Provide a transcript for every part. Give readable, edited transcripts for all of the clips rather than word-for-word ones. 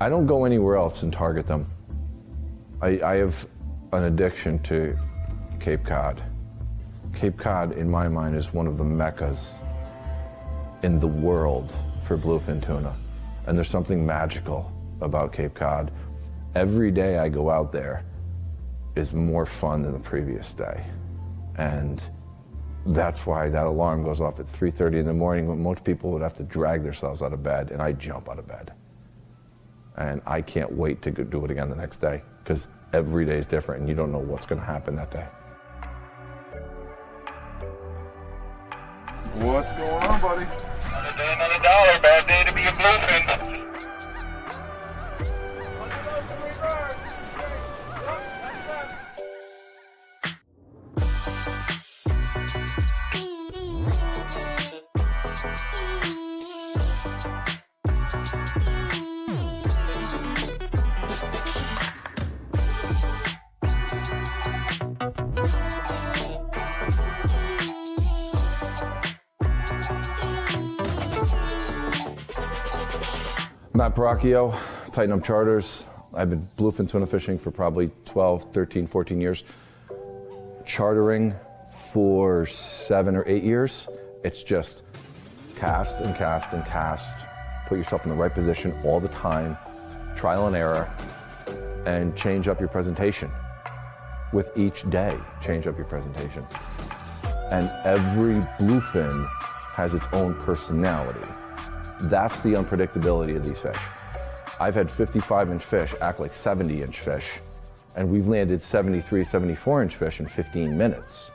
I don't go anywhere else and target them. I have an addiction to Cape Cod. Cape Cod, in my mind, is one of the meccas in the world for bluefin tuna. And there's something magical about Cape Cod. Every day I go out there is more fun than the previous day. And that's why that alarm goes off at 3:30 in the morning when most people would have to drag themselves out of bed, and I jump out of bed. And I can't wait to do it again the next day, because every day is different and you don't know what's going to happen that day. What's going on, buddy? Another dollar, bad day to be a bluefin. Matt Paracchio, Tighten Up Charters. I've been bluefin tuna fishing for probably 12, 13, 14 years. Chartering for 7 or 8 years. It's just cast and cast and cast. Put yourself in the right position all the time, trial and error, and change up your presentation. With each day, change up your presentation. And every bluefin has its own personality. That's the unpredictability of these fish. I've had 55-inch fish act like 70-inch fish, and we've landed 73, 74-inch fish in 15 minutes.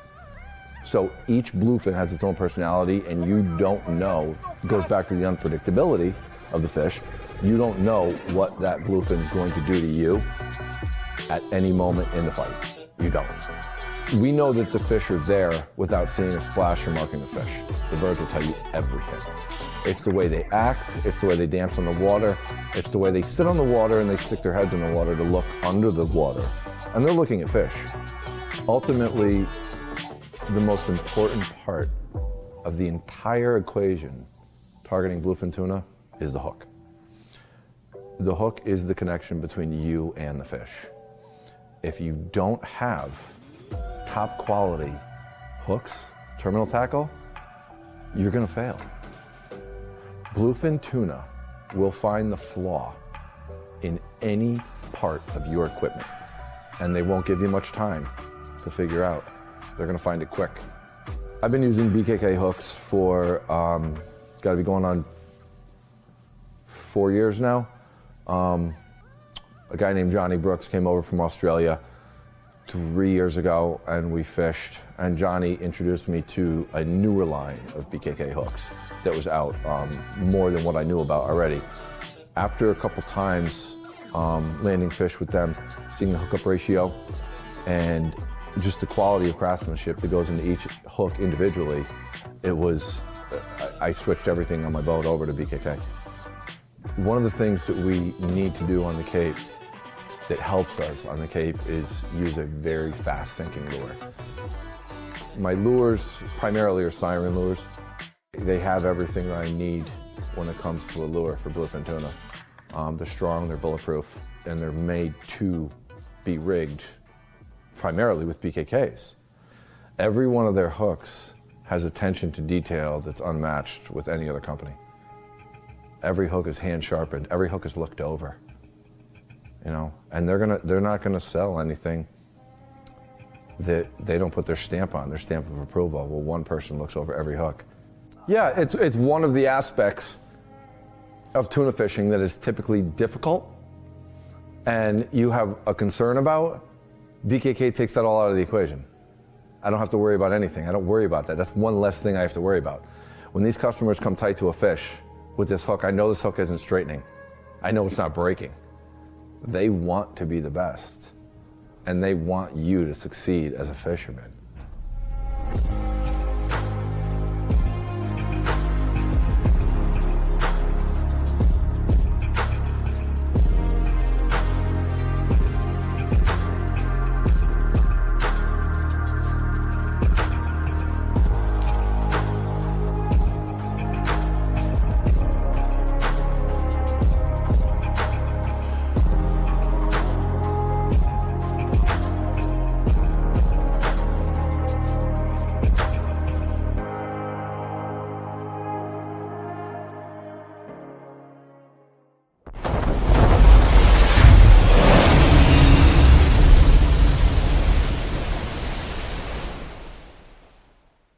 So each bluefin has its own personality, and you don't know, it goes back to the unpredictability of the fish. You don't know what that bluefin is going to do to you at any moment in the fight. You don't. We know that the fish are there without seeing a splash or marking the fish. The birds will tell you everything. It's the way they act, it's the way they dance on the water, it's the way they sit on the water and they stick their heads in the water to look under the water. And they're looking at fish. Ultimately, the most important part of the entire equation targeting bluefin tuna is the hook. The hook is the connection between you and the fish. If you don't have top quality hooks, terminal tackle, you're gonna fail. Bluefin tuna will find the flaw in any part of your equipment, and they won't give you much time to figure out. They're gonna find it quick. I've been using BKK hooks for, gotta be going on 4 years now. A guy named Johnny Brooks came over from Australia 3 years ago, and we fished, and Johnny introduced me to a newer line of BKK hooks that was out, more than what I knew about already. After a couple times landing fish with them, seeing the hookup ratio and just the quality of craftsmanship that goes into each hook individually, it was, I switched everything on my boat over to BKK. One of the things that we need to do on the Cape that helps us on the Cape is use a very fast sinking lure. My lures primarily are siren lures. They have everything that I need when it comes to a lure for bluefin tuna. They're strong, they're bulletproof, and they're made to be rigged primarily with BKKs. Every one of their hooks has attention to detail that's unmatched with any other company. Every hook is hand sharpened, every hook is looked over. You know, and they're not gonna sell anything that they don't put their stamp on, their stamp of approval. Well, one person looks over every hook. Yeah, it's one of the aspects of tuna fishing that is typically difficult and you have a concern about. BKK takes that all out of the equation. I don't have to worry about anything. I don't worry about that. That's one less thing I have to worry about. When these customers come tight to a fish with this hook, I know this hook isn't straightening. I know it's not breaking. They want to be the best, and they want you to succeed as a fisherman.